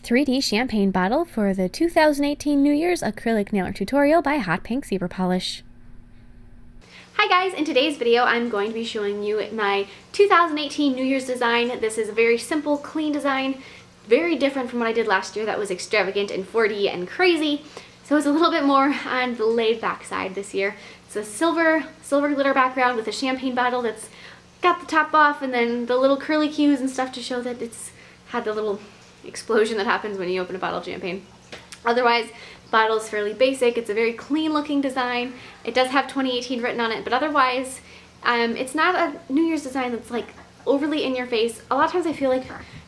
3D champagne bottle for the 2018 New Year's acrylic nail art tutorial by Hotpinkzebrapolish. Hi guys, in today's video I'm going to be showing you my 2018 New Year's design. This is a very simple, clean design, very different from what I did last year that was extravagant and 4D and crazy. So it's a little bit more on the laid back side this year. It's a silver glitter background with a champagne bottle that's got the top off and then the little curly cues and stuff to show that it's had the little explosion that happens when you open a bottle of champagne. Otherwise, the bottle is fairly basic. It's a very clean looking design. It does have 2018 written on it, but otherwise, it's not a New Year's design that's like overly in your face. A lot of times I feel like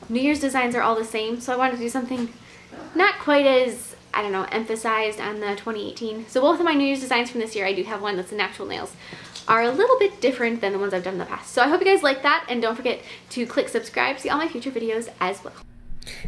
New Year's designs are all the same, so I wanted to do something not quite as, I don't know, emphasized on the 2018. So both of my New Year's designs from this year, I do have one that's in actual nails, are a little bit different than the ones I've done in the past. So I hope you guys like that, and don't forget to click subscribe to see all my future videos as well.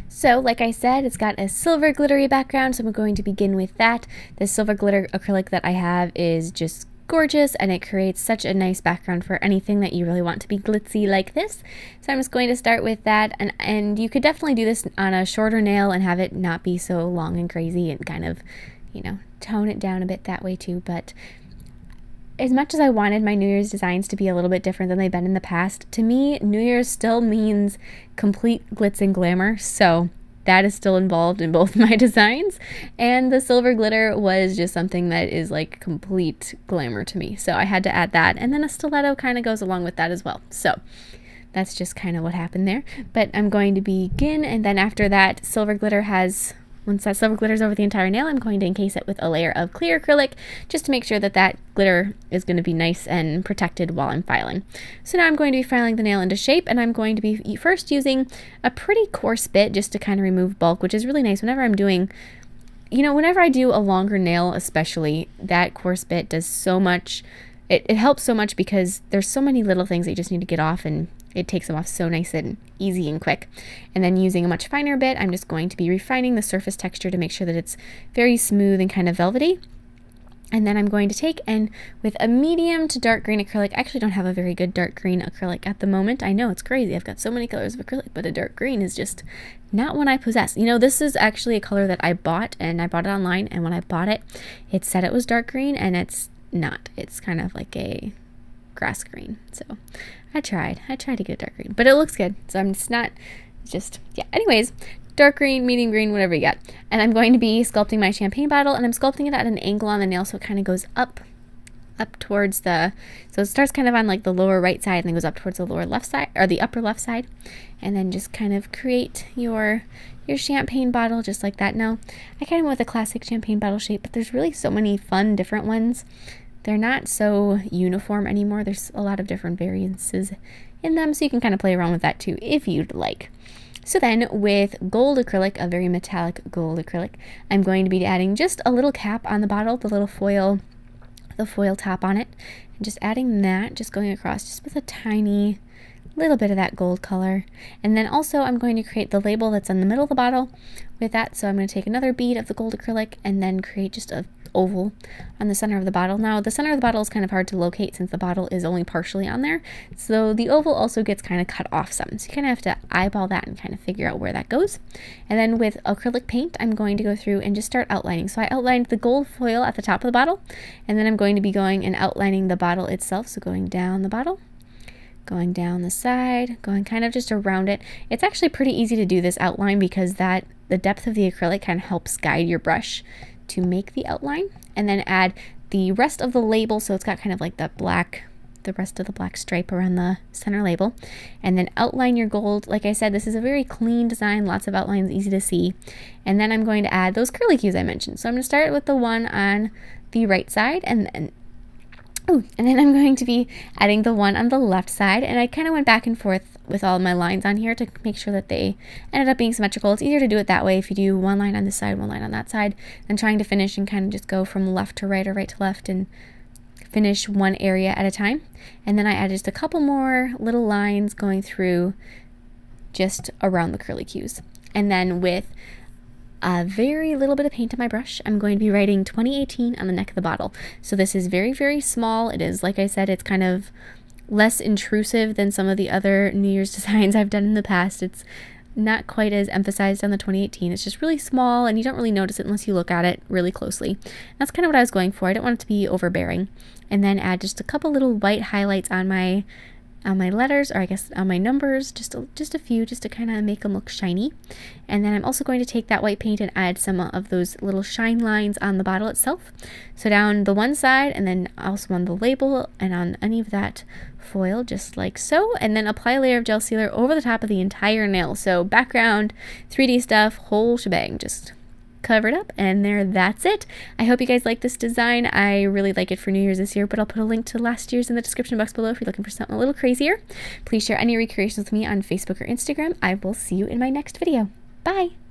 So like I said, it's got a silver glittery background, so I'm going to begin with that. The silver glitter acrylic that I have is just gorgeous, and it creates such a nice background for anything that you really want to be glitzy like this. So I'm just going to start with that, and you could definitely do this on a shorter nail and have it not be so long and crazy and kind of, you know, tone it down a bit that way too. But as much as I wanted my New Year's designs to be a little bit different than they've been in the past, to me, New Year's still means complete glitz and glamour, so that is still involved in both my designs, and the silver glitter was just something that is like complete glamour to me, so I had to add that, and then a stiletto kind of goes along with that as well. So that's just kind of what happened there. But I'm going to begin, and then after that, silver glitter has... Once that silver glitter is over the entire nail, I'm going to encase it with a layer of clear acrylic just to make sure that that glitter is going to be nice and protected while I'm filing. So now I'm going to be filing the nail into shape, and I'm going to be first using a pretty coarse bit just to kind of remove bulk, which is really nice whenever I'm doing, you know, whenever I do a longer nail especially, that coarse bit does so much. It helps so much because there's so many little things that you just need to get off, and it takes them off so nice and easy and quick. And then using a much finer bit, I'm just going to be refining the surface texture to make sure that it's very smooth and kind of velvety. And then I'm going to take, and with a medium to dark green acrylic, I actually don't have a very good dark green acrylic at the moment. I know, it's crazy. I've got so many colors of acrylic, but a dark green is just not one I possess. You know, this is actually a color that I bought, and I bought it online, and when I bought it, it said it was dark green, and it's not. It's kind of like a grass green. So I tried to get dark green, but it looks good. So I'm just yeah. Anyways, dark green, medium green, whatever you got. And I'm going to be sculpting my champagne bottle, and I'm sculpting it at an angle on the nail, so it kind of goes up towards the, so it starts kind of on like the lower right side and then goes up towards the lower left side, or the upper left side, and then just kind of create your champagne bottle just like that. Now, I kind of went with a classic champagne bottle shape, but there's really so many fun different ones. They're not so uniform anymore. There's a lot of different variances in them, so you can kind of play around with that too if you'd like. So then with gold acrylic, a very metallic gold acrylic, I'm going to be adding just a little cap on the bottle, the little foil, the foil top on it, and just adding that, just going across just with a tiny little bit of that gold color. And then also I'm going to create the label that's in the middle of the bottle with that. So I'm going to take another bead of the gold acrylic and then create just a oval on the center of the bottle. Now the center of the bottle is kind of hard to locate since the bottle is only partially on there, so the oval also gets kind of cut off some, so you kind of have to eyeball that and kind of figure out where that goes. And then with acrylic paint, I'm going to go through and just start outlining. So I outlined the gold foil at the top of the bottle, and then I'm going to be going and outlining the bottle itself, so going down the bottle, going down the side, going kind of just around it. It's actually pretty easy to do this outline because the depth of the acrylic kind of helps guide your brush to make the outline, and then add the rest of the label, so it's got kind of like the rest of the black stripe around the center label, and then outline your gold. Like I said, this is a very clean design, lots of outlines, easy to see. And then I'm going to add those curly cues I mentioned. So I'm going to start with the one on the right side, and then I'm going to be adding the one on the left side, and I kind of went back and forth with all my lines on here to make sure that they ended up being symmetrical. It's easier to do it that way if you do one line on this side, one line on that side, than trying to finish and kind of just go from left to right or right to left and finish one area at a time. And then I added just a couple more little lines going through just around the curly cues. And then with a very little bit of paint on my brush, I'm going to be writing 2018 on the neck of the bottle. So this is very, very small. It is, like I said, it's kind of less intrusive than some of the other New Year's designs I've done in the past. It's not quite as emphasized on the 2018. It's just really small and you don't really notice it unless you look at it really closely. That's kind of what I was going for. I don't want it to be overbearing. And then add just a couple little white highlights on my letters, or I guess on my numbers, just a few, just to kind of make them look shiny. And then I'm also going to take that white paint and add some of those little shine lines on the bottle itself. So down the one side, and then also on the label and on any of that foil, just like so. And then apply a layer of gel sealer over the top of the entire nail. So background, 3D stuff, whole shebang, just covered up, and that's it. I hope you guys like this design. I really like it for New Year's this year, but I'll put a link to last year's in the description box below if you're looking for something a little crazier. Please share any recreations with me on Facebook or Instagram. I will see you in my next video. Bye!